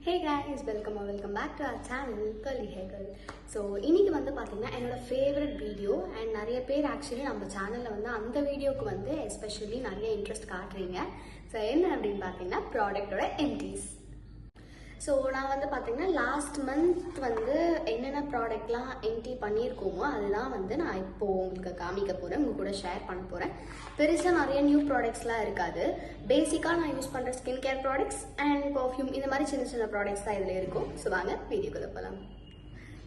Hey guys, welcome back to our channel Curly Hair Girl. So இன்னைக்கு வந்து பாத்தீங்கன்னா என்னோட ஃபேவரட் வீடியோ and நிறைய பேர் ஆக்சுவலி நம்ம சேனல்ல வந்து அந்த வீடியோக்கு வந்து எஸ்பெஷலி நிறைய இன்ட்ரெஸ்ட் காட்டுறீங்க. ஸோ என்ன அப்படின்னு பார்த்தீங்கன்னா ப்ராடக்டோட எம்டிஸ். ஸோ நான் வந்து பார்த்தீங்கன்னா லாஸ்ட் மந்த் வந்து என்னென்ன ப்ராடக்ட்லாம் எம்டி பண்ணியிருக்கோமோ அதெல்லாம் வந்து நான் இப்போது உங்களுக்கு காமிக்க போகிறேன், உங்கள் கூட ஷேர் பண்ண போகிறேன். பெருசாக நிறைய நியூ ப்ராடக்ட்ஸ்லாம் இருக்காது. பேசிக்காக நான் யூஸ் பண்ணுற skin care products and perfume இந்த மாதிரி சின்ன சின்ன ப்ராடக்ட்ஸ் தான் இதில் இருக்கும். ஸோ வாங்க வீடியோக்குள்ளே போகலாம்.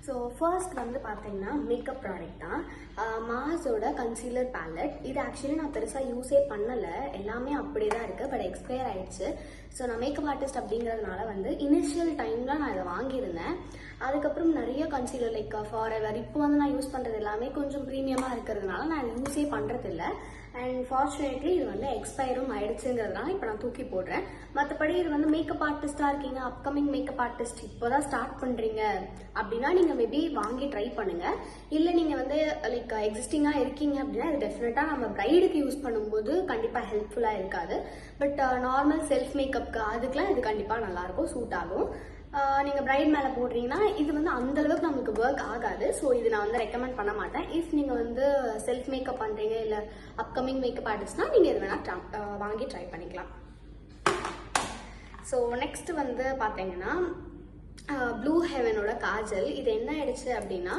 ஸோ ஃபர்ஸ்ட் வந்து பார்த்தீங்கன்னா மேக்கப் ப்ராடக்ட் தான், மாஸோட கன்சீலர் பேலட். இது ஆக்சுவலி நான் பெருசாக யூஸே பண்ணலை, எல்லாமே அப்படியே தான் இருக்குது, பட் எக்ஸ்பயர் ஆகிடுச்சு. ஸோ நான் மேக்கப் ஆர்டிஸ்ட் அப்படிங்கிறதுனால வந்து இனிஷியல் டைமில் நான் இதை வாங்கியிருந்தேன். அதுக்கப்புறம் நிறைய கன்சீலர் லைக் ஃபாரெவர் இப்போ வந்து நான் யூஸ் பண்ணுறது எல்லாமே கொஞ்சம் ப்ரீமியமாக இருக்கிறதுனால நான் இது யூஸே பண்ணுறதில்ல. அண்ட் ஃபார்ச்சுனேட்லி இது வந்து எக்ஸ்பயரும் ஆயிடுச்சுங்கிறதுனால இப்போ நான் தூக்கி போடுறேன். மற்றபடி இது வந்து மேக்கப் ஆர்டிஸ்டாக இருக்கீங்க, அப்கமிங் மேக்கப் ஆர்டிஸ்ட் இப்போ தான் ஸ்டார்ட் பண்ணுறீங்க அப்படின்னா நீங்கள் மேபி வாங்கி ட்ரை பண்ணுங்கள். இல்லை நீங்கள் வந்து லைக் எக்ஸிஸ்டிங்காக இருக்கீங்க அப்படின்னா இது டெஃபினட்டாக நம்ம ப்ரைடுக்கு யூஸ் பண்ணும்போது கண்டிப்பாக ஹெல்ப்ஃபுல்லாக இருக்காது. பட் நார்மல் செல்ஃப் மேக்கப்க்கு அதுக்கெலாம் இது கண்டிப்பாக நல்லாயிருக்கும், சூட் ஆகும். நீங்கள் பிரைட் மேலே போடுறீங்கன்னா இது வந்து அந்தளவுக்கு நம்மளுக்கு ஒர்க் ஆகாது. ஸோ இது நான் வந்து ரெக்கமெண்ட் பண்ண மாட்டேன். இஃப் நீங்கள் வந்து செல்ஃப் மேக்கப் பண்ணுறீங்க இல்லை அப்கமிங் மேக்கப் ஆர்டிஸ்ட்னா நீங்கள் இது வேணால் வாங்கி ட்ரை பண்ணிக்கலாம். ஸோ நெக்ஸ்ட் வந்து பார்த்தீங்கன்னா ப்ளூ ஹெவனோட காஜல். இது என்ன ஆயிடுச்சு அப்படின்னா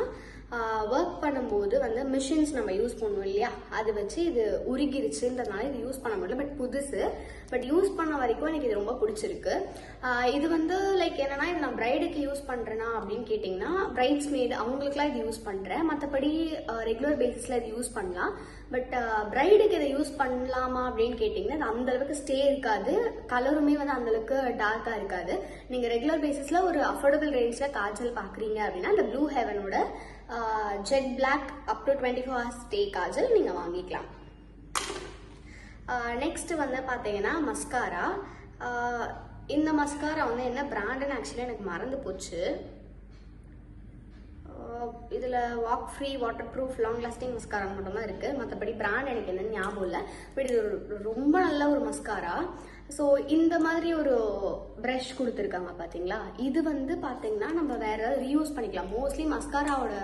ஒர்க் பண்ணும்போது வந்து மிஷின்ஸ் நம்ம யூஸ் பண்ணுவோம் இல்லையா, அது வச்சு இது உருகிருச்சுன்றதுனால இது யூஸ் பண்ண முடியல. பட் புதுசு, பட் யூஸ் பண்ண வரைக்கும் எனக்கு இது ரொம்ப பிடிச்சிருக்கு. இது வந்து லைக் என்னன்னா இது நான் பிரைடுக்கு யூஸ் பண்ணுறேன்னா அப்படின்னு கேட்டிங்கன்னா பிரைட்ஸ் மேட் அவங்களுக்குலாம் இது யூஸ் பண்ணுறேன். மற்றபடி ரெகுலர் பேசிஸில் இது யூஸ் பண்ணலாம். பட் பிரைடுக்கு இதை யூஸ் பண்ணலாமா அப்படின்னு கேட்டிங்கன்னா அது அந்தளவுக்கு ஸ்டே இருக்காது, கலருமே வந்து அந்தளவுக்கு டார்க்காக இருக்காது. நீங்கள் ரெகுலர் பேசிஸில் ஒரு அஃபோர்டபுள் ரேஞ்சில் காஜல் பார்க்குறீங்க அப்படின்னா இந்த ப்ளூ ஹெவனோட jet black up to 24 hours stay kajal நீங்கள் வாங்கிக்கலாம். நெக்ஸ்ட் வந்து பார்த்தீங்கன்னா மஸ்காரா. இந்த மஸ்காரா வந்து என்ன பிராண்டுன்னு ஆக்சுவலி எனக்கு மறந்து போச்சு. இதில் walk free water proof long lasting mascara மட்டும் தான் இருக்குது. மற்றபடி பிராண்ட் எனக்கு என்னன்னு ஞாபகம் இல்லை. பட் இது ரொம்ப நல்ல ஒரு மஸ்காரா. ஸோ இந்த மாதிரி ஒரு ப்ரஷ் கொடுத்துருக்காங்க பார்த்தீங்களா, இது வந்து பார்த்தீங்கன்னா நம்ம வேற ஏதாவது ரீயூஸ் பண்ணிக்கலாம். மோஸ்ட்லி மஸ்காராவோட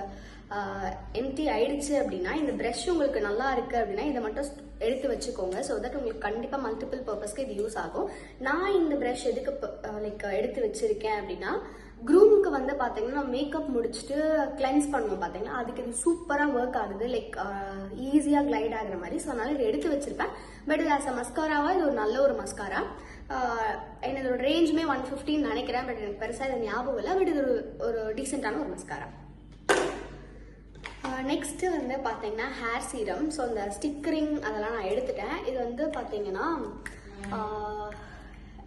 எம்டி ஆயிடுச்சு அப்படின்னா இந்த ப்ரஷ் உங்களுக்கு நல்லா இருக்கு அப்படின்னா இதை மட்டும் எடுத்து வச்சுக்கோங்க. ஸோ தட் உங்களுக்கு கண்டிப்பாக மல்டிபிள் பர்பஸ்க்கு இது யூஸ் ஆகும். நான் இந்த ப்ரஷ் எதுக்கு லைக் எடுத்து வச்சிருக்கேன் அப்படின்னா க்ரூமுக்கு வந்து பார்த்தீங்கன்னா மேக்கப் முடிச்சுட்டு கிளென்ஸ் பண்ணுவோம் பார்த்தீங்கன்னா அதுக்கு இது சூப்பராக ஒர்க் ஆகுது, லைக் ஈஸியாக கிளைட் ஆகுற மாதிரி. ஸோ அதனால இதை எடுத்து வச்சிருப்பேன். பட் இது ஆஸ் அ மஸ்காராவா இது ஒரு நல்ல ஒரு மஸ்காரா. என்னோட ரேஞ்சுமே 150 நினைக்கிறேன், பட் எனக்கு பெருசாக இது ஞாபகம் இல்லை. பட் இது ஒரு டீசெண்டான ஒரு மஸ்காரா. நெக்ஸ்ட்டு வந்து பார்த்தீங்கன்னா ஹேர் சீரம். ஸோ இந்த ஸ்டிக்கரிங் அதெல்லாம் நான் எடுத்துட்டேன். இது வந்து பார்த்தீங்கன்னா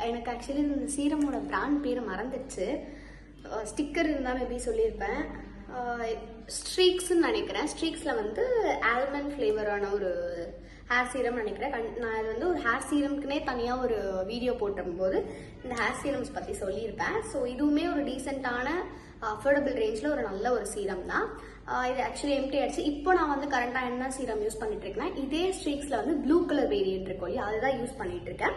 எனக்கு ஆக்சுவலி இந்த சீரமோட பிராண்ட் பேர் மறந்துடுச்சு. ஸ்டிக்கர் இருந்தால் மேபி சொல்லியிருப்பேன். ஸ்ட்ரீக்ஸ்ன்னு நினைக்கிறேன். ஸ்ட்ரீக்ஸில் வந்து ஆல்மண்ட் ஃப்ளேவரான ஒரு ஹேர் சீரம் நினைக்கிறேன். நான் இது வந்து ஒரு ஹேர் சீரம்க்குனே தனியாக ஒரு வீடியோ போட்டும்போது இந்த ஹேர் சீரம்ஸ் பற்றி சொல்லியிருப்பேன். ஸோ இதுவுமே ஒரு டீசெண்டான அஃபோர்டபுள் ரேஞ்சில் ஒரு நல்ல ஒரு சீரம் தான். இது ஆக்சுவலி எம்டி ஆயிடுச்சு. இப்போ நான் வந்து கரண்டாக என்ன சீரம் யூஸ் பண்ணிட்டு இருக்கேன்னா இதே ஸ்ட்ரீக்ஸில் வந்து ப்ளூ கலர் வேரியன்ட் இருக்கும் இல்லையா, அதுதான் யூஸ் பண்ணிட்டு இருக்கேன்.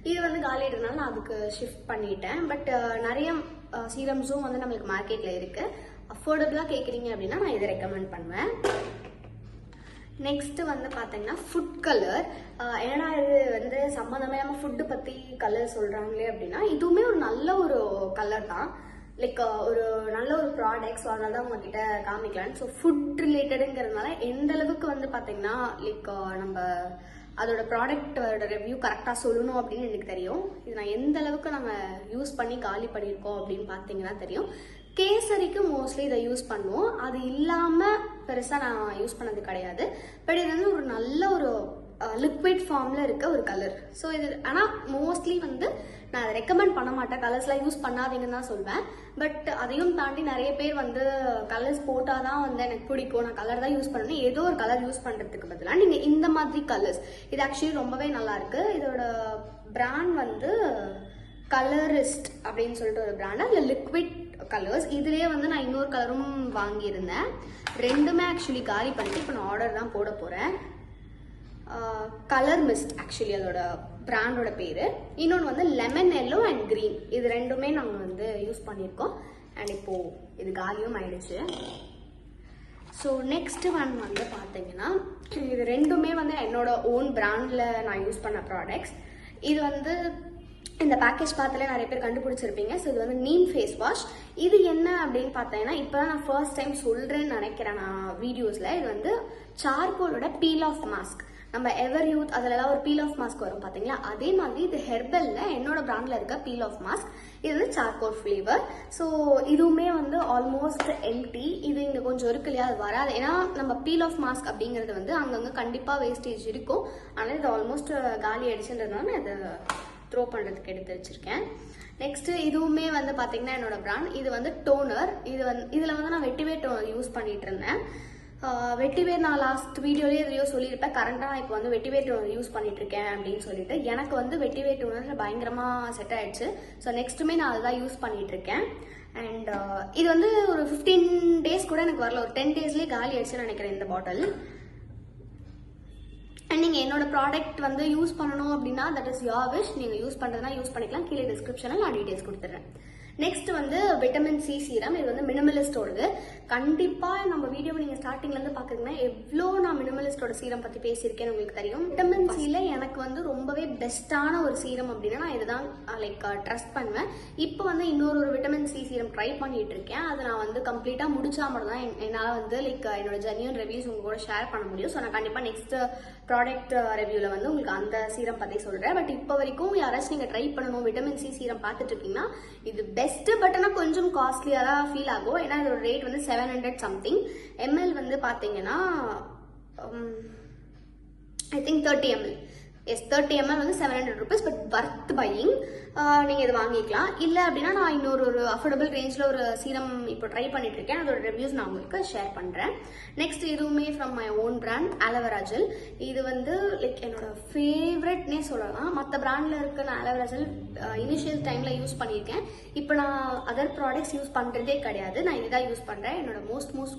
இது வந்து காலிடுறதுனால நான் அதுக்கு ஷிஃப்ட் பண்ணிட்டேன். பட் நிறைய சீரம்ஸும் வந்து நம்மளுக்கு மார்க்கெட்டில் இருக்குது. அஃபோர்டபுளாக கேட்குறீங்க அப்படின்னா நான் இதை ரெக்கமெண்ட் பண்ணுவேன். நெக்ஸ்ட்டு வந்து பார்த்தீங்கன்னா ஃபுட் கலர். ஏன்னா இது வந்து சம்மந்தமே நம்ம ஃபுட்டு பற்றி கலர் சொல்கிறாங்களே அப்படின்னா இதுவுமே ஒரு நல்ல ஒரு கலர் தான், லைக் ஒரு நல்ல ஒரு ப்ராடக்ட். ஸோ அதனால தான் உங்ககிட்ட காமிக்கலான்னு. ஸோ ஃபுட் ரிலேட்டடுங்கிறதுனால எந்த அளவுக்கு வந்து பார்த்தீங்கன்னா லைக் நம்ம அதோட ப்ராடக்டோட ரிவ்யூ கரெக்டாக சொல்லணும் அப்படின்னு எனக்கு தெரியும். இது நான் எந்த அளவுக்கு நம்ம யூஸ் பண்ணி காலி பண்ணியிருக்கோம் அப்படின்னு பார்த்தீங்கன்னா தெரியும். கேசரிக்கு மோஸ்ட்லி இதை யூஸ் பண்ணுவோம், அது இல்லாமல் பெருசாக நான் யூஸ் பண்ணது கிடையாது. பட் இது வந்து ஒரு நல்ல ஒரு லிக்விட் ஃபார்மில் இருக்க ஒரு கலர். ஸோ இது ஆனால் மோஸ்ட்லி வந்து நான் அதை ரெக்கமெண்ட் பண்ண மாட்டேன், கலர்ஸ்லாம் யூஸ் பண்ணாதீங்கன்னு தான் சொல்வேன். பட் அதையும் தாண்டி நிறைய பேர் வந்து கலர்ஸ் போட்டால் தான் வந்து எனக்கு பிடிக்கும், நான் கலர் தான் யூஸ் பண்ணணும், ஏதோ ஒரு கலர் யூஸ் பண்ணுறதுக்கு பதிலாக நீங்கள் இந்த மாதிரி கலர்ஸ், இது ஆக்சுவலி ரொம்பவே நல்லாயிருக்கு. இதோட பிராண்ட் வந்து கலரிஸ்ட் அப்படின்னு சொல்லிட்டு ஒரு பிராண்ட். அதில் லிக்விட் கலர்ஸ் இதுலேயே வந்து நான் இன்னொரு கலரும் வாங்கியிருந்தேன். ரெண்டுமே ஆக்சுவலி காலி பண்ணிட்டு இப்போ நான் ஆர்டர் தான் போட போகிறேன். கலர் மிஸ்ட் ஆக்சுவலி அதோட பிராண்டோட பேர். இன்னொன்று வந்து லெமன் எல்லோ அண்ட் க்ரீன், இது ரெண்டுமே நாங்கள் வந்து யூஸ் பண்ணியிருக்கோம். அண்ட் இப்போது இது காலியும் ஆயிடுச்சு. ஸோ நெக்ஸ்ட் ஒன் வந்து பார்த்தீங்கன்னா இது ரெண்டுமே வந்து என்னோட ஓன் பிராண்டில் நான் யூஸ் பண்ண ப்ராடக்ட்ஸ். இது வந்து இந்த பேக்கேஜ் பார்த்தாலே நிறைய பேர் கண்டுபிடிச்சிருப்பீங்க. ஸோ இது வந்து நீம் ஃபேஸ் வாஷ். இது என்ன அப்படின்னு பார்த்தீங்கன்னா இப்போ தான் நான் ஃபர்ஸ்ட் டைம் சொல்கிறேன்னு நினைக்கிறேன் நான் வீடியோஸில். இது வந்து சார்கோலோட பீல் ஆஃப் மாஸ்க். நம்ம எவர் யூத் அதிலலாம் ஒரு பீல் ஆஃப் மாஸ்க் வரும் பார்த்தீங்களா, அதே மாதிரி இது ஹெர்பலில் என்னோட பிராண்டில் இருக்க பீல் ஆஃப் மாஸ்க். இது வந்து சார்கோல் ஃப்ளேவர். ஸோ இதுவுமே வந்து ஆல்மோஸ்ட் எம்டி. இது இங்கே கொஞ்சம் இருக்கு இல்லையா, அது வராது. ஏன்னா நம்ம பீல் ஆஃப் மாஸ்க் அப்படிங்கிறது வந்து அங்கங்கே கண்டிப்பாக வேஸ்டேஜ் இருக்கும். ஆனால் இது ஆல்மோஸ்ட் காலி ஆயிடுச்சுன்றதுனால நான் இதை த்ரோ பண்ணுறதுக்கு எடுத்து வச்சுருக்கேன். நெக்ஸ்ட்டு இதுவுமே வந்து பார்த்தீங்கன்னா என்னோட பிராண்ட். இது வந்து டோனர். இதில் வந்து நான் வெட்டிவேர் டோனர் யூஸ் பண்ணிட்டு இருந்தேன். வெட்டிவேர் நான் லாஸ்ட் வீடியோலேயே எதையோ சொல்லியிருப்பேன். கரண்டாக நான் இப்போ வந்து வெட்டிவேர் டோனர் யூஸ் பண்ணிட்டு இருக்கேன் அப்படின்னு சொல்லிட்டு எனக்கு வந்து வெட்டிவேர் டோனர் பயங்கரமாக செட் ஆயிடுச்சு. ஸோ நெக்ஸ்ட்டுமே நான் அதுதான் யூஸ் பண்ணிட்டு இருக்கேன். அண்ட் இது வந்து ஒரு 15 days கூட எனக்கு வரல, ஒரு 10 daysலேயே காலி ஆயிடுச்சுன்னு நினைக்கிறேன் இந்த பாட்டில். அண்ட் நீங்கள் என்னோட ப்ராடக்ட் வந்து யூஸ் பண்ணணும் அப்படின்னா தட் இஸ் யோர் விஷ். நீங்கள் யூஸ் பண்ணுறதுனா யூஸ் பண்ணிக்கலாம். கீழே டிஸ்கிரிப்ஷனில் நான் டீடைல்ஸ் கொடுத்துட்றேன். நெக்ஸ்ட் வந்து விட்டமின் சி சீரம். இது வந்து மினிமலிஸ்டோடது. கண்டிப்பாக நம்ம வீடியோவை நீங்கள் ஸ்டார்டிங்லேருந்து பார்க்குறீங்கன்னா எவ்வளோ நான் மினிமலிஸ்டோட சீரம் பற்றி பேசியிருக்கேன்னு உங்களுக்கு தெரியும். விட்டமின் சியில் எனக்கு வந்து ரொம்பவே பெஸ்ட்டான ஒரு சீரம் அப்படின்னா நான் இதுதான் லைக் ட்ரஸ்ட் பண்ணுவேன். இப்போ வந்து இன்னொரு விட்டமின் சி சீரம் ட்ரை பண்ணிட்டு இருக்கேன். அதை நான் வந்து கம்ப்ளீட்டாக முடிச்சா மட்டும் தான் என்னால் வந்து லைக் என்னோட ஜென்யூன் ரிவ்யூஸ் உங்க கூட ஷேர் பண்ண முடியும். ஸோ நான் கண்டிப்பாக நெக்ஸ்ட் ப்ராடக்ட் ரிவ்யூவில் வந்து உங்களுக்கு அந்த சீரம் பற்றி சொல்கிறேன். பட் இப்போ வரைக்கும் யாராச்சும் நீங்கள் ட்ரை பண்ணணும் விட்டமின் சி சீரம் பார்த்துட்டு இருக்கீங்கன்னா இது பெஸ்ட்டு. பட் ஆனால் கொஞ்சம் காஸ்ட்லியாக தான் ஃபீல் ஆகும். ஏன்னா இதோட ரேட் வந்து 700 something. ml வந்து பார்த்தீங்கன்னா I think 30 ml. Yes 30 ml வந்து 700 rupees. But worth buying. நீங்கள் இது வாங்கிக்கலாம். இல்லை அப்படின்னா நான் இன்னொரு அஃபோர்டபுள் ரேஞ்சில் ஒரு சீரம் இப்போ ட்ரை பண்ணிட்டு இருக்கேன். அதோட ரிவ்யூஸ் நான் உங்களுக்கு ஷேர் பண்ணுறேன். நெக்ஸ்ட் இதுவுமே from my own brand aloe vera gel. இது வந்து லைக் என்னோட ஃபேவரட்னே சொல்லலாம். மற்ற பிராண்டில் இருக்க நான் ஆலோவேரா ஜெல் இனிஷியல் டைமில் யூஸ் பண்ணியிருக்கேன். இப்போ நான் அதர் ப்ராடக்ட்ஸ் யூஸ் பண்ணுறதே கிடையாது. நான் இதுதான் யூஸ் பண்ணுறேன். என்னோட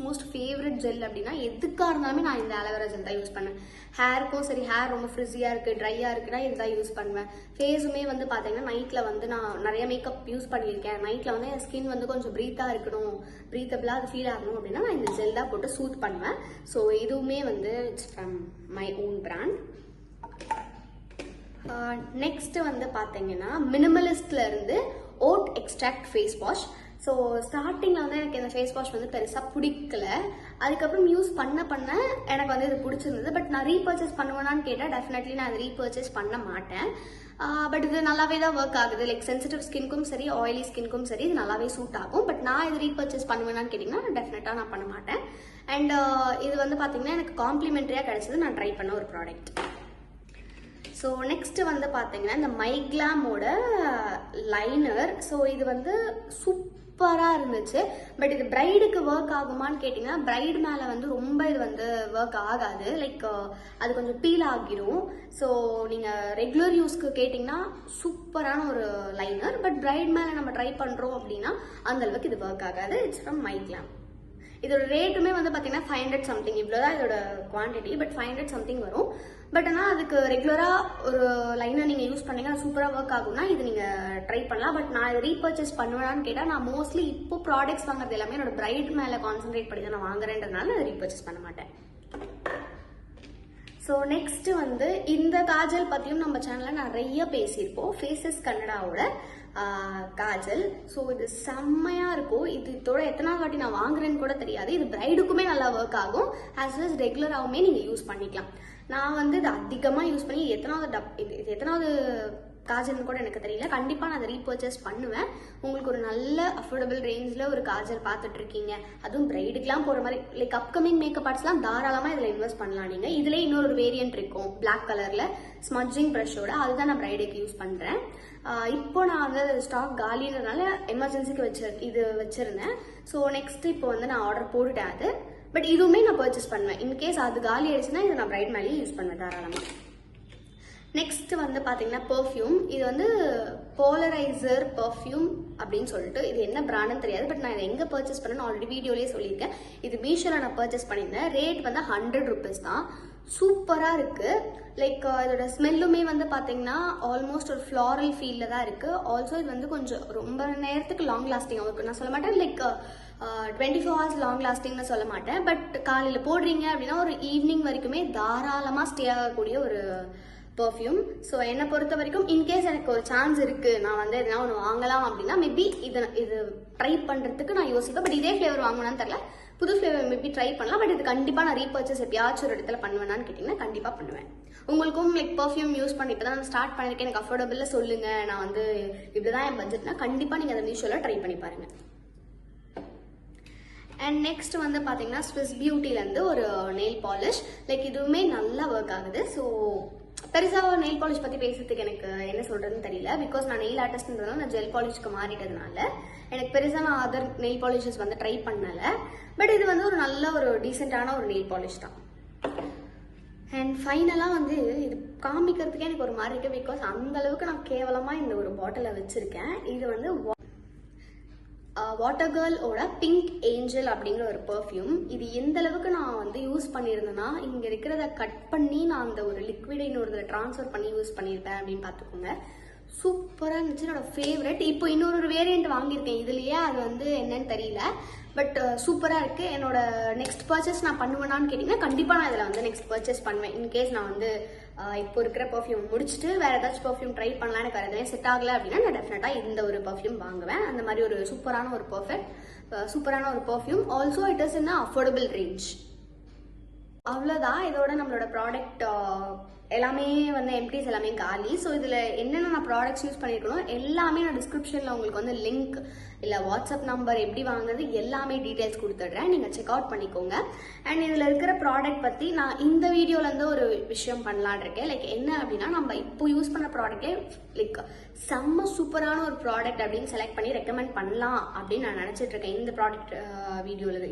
மோஸ்ட் ஃபேவரட் ஜெல் அப்படின்னா எதுக்காக இருந்தாலுமே நான் இந்த ஆலோவேரா ஜெல் தான் யூஸ் பண்ணேன். ஹேருக்கும் சரி, ஹேர் ரொம்ப ஃப்ரிஸியாக இருக்குது, ட்ரையாக இருக்குன்னா இதுதான் யூஸ் பண்ணுவேன். ஃபேஸுமே வந்து பார்த்தீங்கன்னா நைட்டில் வந்து நான் நிறைய மேக்கப் யூஸ் பண்ணியிருக்கேன். நைட்டில் வந்து என் ஸ்கின் வந்து கொஞ்சம் ப்ரீத்தாக இருக்கணும், ப்ரீத்தபிளாக அது ஃபீல் ஆகணும் அப்படின்னா நான் இந்த ஜெல் தான் போட்டு சூட் பண்ணுவேன். ஸோ இதுவுமே வந்து it's from my own brand. Next வந்து பார்த்தீங்கன்னா மினிமலிஸ்ட்ல இருந்து oat extract face wash. So ஸ்டார்டிங்கில் வந்து எனக்கு இந்த ஃபேஸ் வாஷ் வந்து பெருசாக பிடிக்கல. அதுக்கப்புறம் யூஸ் பண்ண எனக்கு வந்து இது பிடிச்சிருந்தது. பட் நான் ரீபர்ச்சேஸ் பண்ணுவேனான்னு கேட்டால் டெஃபினெட்லி நான் அதை ரீபர்ச்சேஸ் பண்ண மாட்டேன். பட் இது நல்லாவே தான் ஒர்க் ஆகுது. லைக் சென்சிட்டிவ் ஸ்கின்க்கும் சரி, ஆயிலி ஸ்கின்க்கும் சரி இது நல்லாவே சூட் ஆகும். பட் நான் இது ரீபர்ச்சேஸ் பண்ணுவேனான்னு கேட்டிங்கன்னா டெஃபினட்டாக நான் பண்ண மாட்டேன். அண்ட் இது வந்து பார்த்தீங்கன்னா எனக்கு காம்ப்ளிமெண்ட்ரியாக கிடைச்சது நான் ட்ரை பண்ண ஒரு ப்ராடக்ட். ஸோ நெக்ஸ்ட் வந்து பார்த்தீங்கன்னா இந்த மைக்ளாமோட லைனர். ஸோ இது வந்து சூப்பராக இருந்துச்சு. பட் இது பிரைடுக்கு ஒர்க் ஆகுமான்னு கேட்டிங்கன்னா பிரைடு மேலே வந்து ரொம்ப இது வந்து ஒர்க் ஆகாது. லைக் அது கொஞ்சம் பீல் ஆகிரும். ஸோ நீங்கள் ரெகுலர் யூஸ்க்கு கேட்டிங்கன்னா சூப்பரான ஒரு லைனர். பட் பிரைட் மேலே நம்ம ட்ரை பண்ணுறோம் அப்படின்னா அந்தளவுக்கு இது ஒர்க் ஆகாது. It's from MyGlamm. இதோட ரேட்டுமே வந்து பார்த்தீங்கன்னா 500 something. இவ்வளோதான் இதோட குவான்டிட்டி. பட் 500 something வரும். பட் ஆனால் அதுக்கு ரெகுலராக ஒரு லைனர் நீங்கள் யூஸ் பண்ணீங்க அது சூப்பராக ஒர்க் ஆகும்னா இது நீங்கள் ட்ரை பண்ணலாம். பட் நான் இதை ரீபர்ச்சேஸ் பண்ணுவேனான்னு கேட்டால் நான் மோஸ்ட்லி இப்போ ப்ராடக்ட்ஸ் வாங்குறது எல்லாமே என்னோட பிரைட் மேலே கான்சென்ட்ரேட் பண்ணி தான் நான் வாங்குறேன்றதுனால அதை ரீபர்ச்சேஸ் பண்ண மாட்டேன். ஸோ நெக்ஸ்ட் வந்து இந்த காஜல் பற்றியும் நம்ம சேனலில் நிறைய பேசியிருப்போம். ஃபேஸஸ் கன்னடாவோட காஜல். ஸோ இது செம்மையாக இருக்கும். இதோட எத்தனாவது வாட்டி நான் வாங்குறேன்னு கூட தெரியாது. இது பிரைடுக்குமே நல்லா ஒர்க் ஆகும். ஆஸ் வெல் அஸ் ரெகுலராகவுமே நீங்கள் யூஸ் பண்ணிக்கலாம். நான் வந்து இது அதிகமாக யூஸ் பண்ணி எத்தனாவது காஜல்னு கூட எனக்கு தெரியல. கண்டிப்பாக நான் அதை ரீபர்ச்சேஸ் பண்ணுவேன். உங்களுக்கு ஒரு நல்ல அஃபோர்டபுள் ரேஞ்சில் ஒரு காஜல் பார்த்துட்டு இருக்கீங்க, அதுவும் பிரைடுக்கெலாம் போகிற மாதிரி லைக் அப்கமிங் மேக்கப் ஆர்ட்ஸ்லாம் தாராளமாக இதில் இன்வெஸ்ட் பண்ணலாம். நீங்கள் இதிலே இன்னொரு வேரியன்ட் இருக்கும் பிளாக் கலரில் ஸ்மட்ஜிங் ப்ரஷோட. அதுதான் நான் பிரைடுக்கு யூஸ் பண்ணுறேன். இப்போ நான் வந்து ஸ்டாக் காலின்றதுனால எமர்ஜென்சிக்கு வச்சுருந்தேன். ஸோ நெக்ஸ்ட் இப்போ வந்து நான் ஆர்டர் போட்டுட்டேன் அது. பட் இதுவுமே நான் பர்ச்சேஸ் பண்ணுவேன். இன்கேஸ் அது காலி ஆயிடுச்சுன்னா இதை நான் பிரைட் மேலேயே யூஸ் பண்ணுவேன் தாராளமாக. நெக்ஸ்ட் வந்து பார்த்தீங்கன்னா பெர்ஃப்யூம். இது வந்து போலரைசர் பெர்ஃப்யூம் அப்படின்னு சொல்லிட்டு இது என்ன பிராண்டுன்னு தெரியாது. பட் நான் இதை எங்கே பர்ச்சேஸ் பண்ணேன்னு ஆல்ரெடி வீடியோலேயே சொல்லியிருக்கேன். இது மீஷோவில் நான் பர்ச்சேஸ் பண்ணியிருந்தேன். ரேட் வந்து 100 rupees தான். சூப்பராக இருக்குது. லைக் இதோட ஸ்மெல்லுமே வந்து பார்த்தீங்கன்னா ஆல்மோஸ்ட் ஒரு ஃப்ளாரல் ஃபீலில் தான் இருக்குது. ஆல்சோ இது வந்து கொஞ்சம் ரொம்ப நேரத்துக்கு லாங் லாஸ்டிங்காக இருக்கும். நான் சொல்ல மாட்டேன் லைக் 24 hours லாங் லாஸ்டிங்னு சொல்ல மாட்டேன். பட் காலையில் போடுறீங்க அப்படின்னா ஒரு ஈவினிங் வரைக்குமே தாராளமாக ஸ்டே ஆகக்கூடிய ஒரு பர்ஃப்யூம். ஸோ என்னை பொறுத்த வரைக்கும் இன்கேஸ் எனக்கு ஒரு சான்ஸ் இருக்குது, நான் வந்து எதனா ஒன்று வாங்கலாம் அப்படின்னா மேபி இது ட்ரை பண்ணுறதுக்கு நான் யோசிப்பேன். பட் இதே ஃப்ளேவர் வாங்கணும்னு தெரியல, புது ஃப்ளேவர் மேபி ட்ரை பண்ணலாம். பட் இது கண்டிப்பாக நான் ரீபர்ச்சேஸ் எப்பயாச்சும் ஒரு இடத்துல பண்ணுவேனான்னு கேட்டிங்கன்னா கண்டிப்பாக பண்ணுவேன். உங்களுக்கும் லைக் பர்ஃப்யூம் யூஸ் பண்ணி இப்போ தான் நான் ஸ்டார்ட் பண்ணியிருக்கேன், எனக்கு அஃபோர்டபுளில் சொல்லுங்கள், நான் வந்து இப்படி தான் என் பட்ஜெட்னா கண்டிப்பாக நீங்கள் அதை மீஷோவில் ட்ரை பண்ணி பாருங்கள். அண்ட் நெக்ஸ்ட் வந்து பார்த்தீங்கன்னா ஸ்விஸ் பியூட்டிலேருந்து ஒரு நெயில் பாலிஷ். லைக் இதுவுமே நல்லா ஒர்க் ஆகுது. ஸோ பெருசாக நெயில் பாலிஷ் பற்றி பேசுறதுக்கு எனக்கு என்ன சொல்கிறதுன்னு தெரியல. பிகாஸ் நான் நெயில் ஆர்டிஸ்ட்ன்றதுனால நான் ஜெல் பாலிஷ்க்கு மாறிட்டதுனால எனக்கு பெருசாக நான் அதர் நெயில் பாலிஷஸ் வந்து ட்ரை பண்ணலை. பட் இது வந்து ஒரு நல்ல ஒரு டீசெண்டான ஒரு நெயில் பாலிஷ் தான். அண்ட் ஃபைனலாக வந்து இது காமிக்கிறதுக்கே எனக்கு ஒரு மாதிரி இருக்குது. பிகாஸ் அந்த அளவுக்கு நான் கேவலமாக இந்த ஒரு பாட்டிலை வச்சுருக்கேன். இது வந்து வாட்டர் கேர்ளோட பிங்க் ஏஞ்சல் அப்படிங்கிற ஒரு பர்ஃப்யூம். இது எந்த அளவுக்கு நான் வந்து யூஸ் பண்ணியிருந்தேன்னா, இங்கே இருக்கிறத கட் பண்ணி நான் அந்த ஒரு லிக்விடை இன்னொரு ட்ரான்ஸ்ஃபர் பண்ணி யூஸ் பண்ணியிருப்பேன் அப்படின்னு பார்த்துக்கோங்க. சூப்பராக இருந்துச்சு, என்னோட ஃபேவரட். இப்போ இன்னொரு வேரியண்ட் வாங்கியிருக்கேன் இதுலேயே, அது வந்து என்னன்னு தெரியல. பட் சூப்பராக இருக்குது. என்னோட நெக்ஸ்ட் பர்ச்சேஸ் நான் பண்ணுவேனான்னு கேட்டிங்கன்னா கண்டிப்பாக நான் இதில் வந்து நெக்ஸ்ட் பர்ச்சேஸ் பண்ணுவேன். இன்கேஸ் நான் வந்து இப்போ இருக்கிற பர்ஃப்யூம் முடிச்சுட்டு வேறு ஏதாச்சும் பர்ஃப்யூம் ட்ரை பண்ணலாம், எனக்கு வேறு எதுவுமே செட் ஆகலை அப்படின்னா நான் டெஃபினட்டாக இந்த ஒரு பர்ஃப்யூம் வாங்குவேன். அந்த மாதிரி ஒரு சூப்பரான ஒரு perfume. Also it is in affordable range. அவ்வளோதான், இதோட நம்மளோட ப்ராடக்ட் எல்லாமே வந்து எம்டிஸ் எல்லாமே காலி. ஸோ இதில் என்னென்ன நான் ப்ராடக்ட்ஸ் யூஸ் பண்ணியிருக்கணும் எல்லாமே நான் டிஸ்கிரிப்ஷனில் உங்களுக்கு வந்து லிங்க் இல்லை வாட்ஸ்அப் நம்பர் எப்படி வாங்குறது எல்லாமே டீட்டெயில்ஸ் கொடுத்துட்றேன், நீங்கள் செக் அவுட் பண்ணிக்கோங்க. அண்ட் இதில் இருக்கிற ப்ராடக்ட் பற்றி நான் இந்த வீடியோலேருந்து ஒரு விஷயம் பண்ணலான் இருக்கேன். லைக் என்ன அப்படின்னா, நம்ம இப்போ யூஸ் பண்ண ப்ராடக்டே லைக் செம்ம சூப்பரான ஒரு ப்ராடக்ட் அப்படின்னு செலக்ட் பண்ணி ரெக்கமெண்ட் பண்ணலாம் அப்படின்னு நான் நினச்சிட்டு இருக்கேன் இந்த ப்ராடக்ட்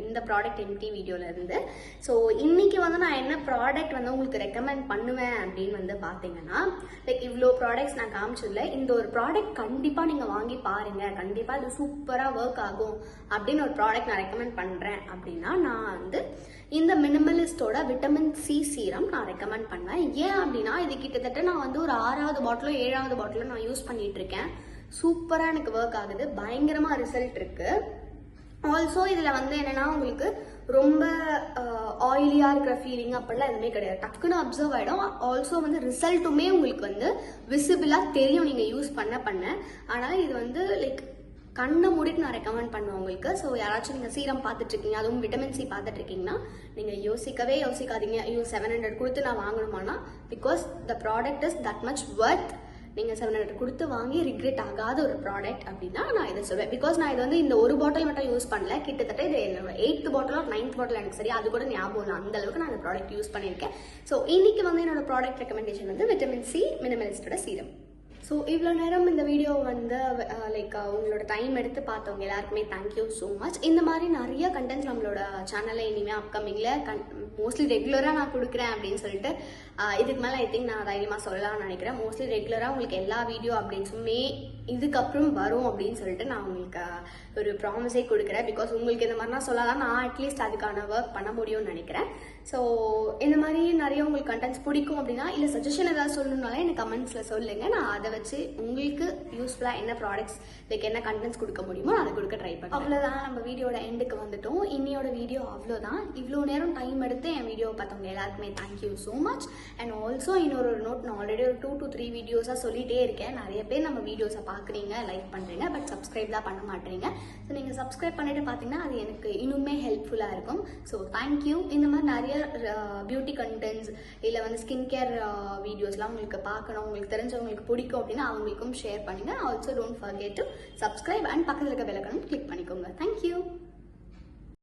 இந்த ப்ராடக்ட் எம்டி வீடியோலேருந்து. ஸோ இன்னைக்கு வந்து நான் என்ன ப்ராடக்ட் வந்து உங்களுக்கு ரெக்கமெண்ட் பண்ணுவேன் அப்படின்னு வந்து பார்த்தீங்கன்னா, லைக் இவ்வளோ ப்ராடக்ட்ஸ் நான் காமிச்சதில்ல, இந்த ஒரு ப்ராடக்ட் கண்டிப்பாக நீங்கள் வாங்கி பாருங்கள், கண்டிப்பாக இது சூப்பராக ஒர்க் ஆகும் அப்படின்னு ஒரு ப்ராடக்ட் நான் ரெக்கமெண்ட் பண்ணுறேன் அப்படின்னா, நான் வந்து இந்த மினிமலிஸ்டோட விட்டமின் சி சீரம் நான் ரெக்கமெண்ட் பண்ணுவேன். ஏன் அப்படின்னா, இது கிட்டத்தட்ட நான் வந்து ஒரு 6வது பாட்டிலோ 7வது பாட்டிலோ நான் யூஸ் பண்ணிட்டு இருக்கேன். சூப்பராக எனக்கு ஒர்க் ஆகுது, பயங்கரமாக ரிசல்ட் இருக்கு. ஆல்சோ இதில் வந்து என்னன்னா, உங்களுக்கு ரொம்ப ஆயிலியாக இருக்கிற ஃபீலிங் அப்படிலாம் எதுவுமே கிடையாது, டக்குன்னு அப்சர்வ் ஆகிடும். ஆல்சோ வந்து ரிசல்ட்டுமே உங்களுக்கு வந்து விசிபிளாக தெரியும் நீங்கள் யூஸ் பண்ண. ஆனால் இது வந்து லைக் கண்ணை மூடிட்டு நான் ரெக்கமெண்ட் பண்ணுவேன் உங்களுக்கு. ஸோ யாராச்சும் நீங்கள் சீரம் பார்த்துட்டு இருக்கீங்க, அதுவும் விட்டமின் சி பார்த்துட்டு இருக்கீங்கன்னா நீங்கள் யோசிக்காதீங்க, ஐயோ 700 கொடுத்து நான் வாங்கணுமானா, because the product is that much worth. நீங்கள் 700 கொடுத்து வாங்கி ரிக்ரெட் ஆகாத ஒரு ப்ராடக்ட் அப்படின்னா நான் இதை சொல்வேன். பிகாஸ் நான் இது வந்து இந்த ஒரு பாட்டில் மட்டும் யூஸ் பண்ணல, கிட்டத்தட்ட இது என்னோட 8th பாட்டிலோ 9th பாட்டில் எனக்கு சரி அது கூட ஞாபகம் இல்லை, அந்த அளவுக்கு நான் இந்த ப்ராடக்ட் யூஸ் பண்ணியிருக்கேன். ஸோ இன்னைக்கு வந்து என்னோட ப்ராடக்ட் ரெக்கமெண்டேஷன் வந்து விட்டமின் சி மினிமலிஸ்டோட சீரம். ஸோ இவ்வளோ நேரம் இந்த வீடியோ வந்து லைக் உங்களோட டைம் எடுத்து பார்த்தவங்க எல்லாருக்குமே தேங்க்யூ ஸோ மச். இந்த மாதிரி நிறைய கண்டென்ட்ஸ் நம்மளோட சேனலில் இனிமேல் அப்கமிங்கில் மோஸ்ட்லி ரெகுலராக நான் கொடுக்குறேன் அப்படின்னு சொல்லிட்டு இதுக்கு மேலே ஐ திங்க் நான் தைரியமாக சொல்லலாம்னு நினைக்கிறேன். மோஸ்ட்லி ரெகுலராக உங்களுக்கு எல்லா வீடியோ அப்டேட்ஸுமே இதுக்கப்புறம் வரும் அப்படின்னு சொல்லிட்டு நான் உங்களுக்கு ஒரு ப்ராமிஸே கொடுக்குறேன். பிகாஸ் உங்களுக்கு இந்த மாதிரிலாம் சொல்லலாம், நான் அட்லீஸ்ட் அதுக்கான ஒர்க் பண்ண முடியும்னு நினைக்கிறேன். ஸோ இந்த மாதிரி நிறைய உங்களுக்கு கண்டென்ட்ஸ் பிடிக்கும் அப்படின்னா, இல்லை சஜஷன் ஏதாவது சொல்லணும்னாலே எனக்கு கமெண்ட்ஸில் சொல்லுங்கள். நான் அதை வச்சு உங்களுக்கு யூஸ்ஃபுல்லாக என்ன ப்ராடக்ட்ஸ் லைக் என்ன கண்டென்ட்ஸ் கொடுக்க முடியுமோ அதை கொடுக்க ட்ரை பண்ணுறேன். அவ்வளோதான், நம்ம வீடியோட எண்டுக்கு வந்துட்டோம். இன்னையோட வீடியோ அவ்வளோதான். இவ்வளோ நேரம் டைம் எடுத்து என் வீடியோ பார்த்தவங்க எல்லாருக்குமே thank you so much. And also இன்னொரு நோட், நான் ஆல்ரெடி ஒரு 2 to 3 வீடியோஸாக சொல்லிகிட்டே இருக்கேன். நிறைய பேர் நம்ம வீடியோஸை பார்க்குறீங்க, லைக் பண்ணுறீங்க, பட் சப்ஸ்கிரைப் தான் பண்ண மாட்டேறீங்க. ஸோ நீங்கள் சப்ஸ்கிரைப் பண்ணிட்டு பார்த்தீங்கன்னா அது எனக்கு இன்னுமே ஹெல்ப்ஃபுல்லாக இருக்கும். So thank you. இந்த மாதிரி நிறைய பியூட்டி கண்டென்ட்ஸ் இல்லை வந்து ஸ்கின் கேர் வீடியோஸ்லாம் உங்களுக்கு பார்க்கணும், உங்களுக்கு தெரிஞ்சவங்களுக்கு பிடிக்கும் அப்படின்னா அவங்களுக்கும் ஷேர் பண்ணுங்கள். Also don't forget to subscribe and பக்கத்தில் இருக்க பெல் ஐகானை கிளிக் பண்ணிக்கோங்க. தேங்க்யூ.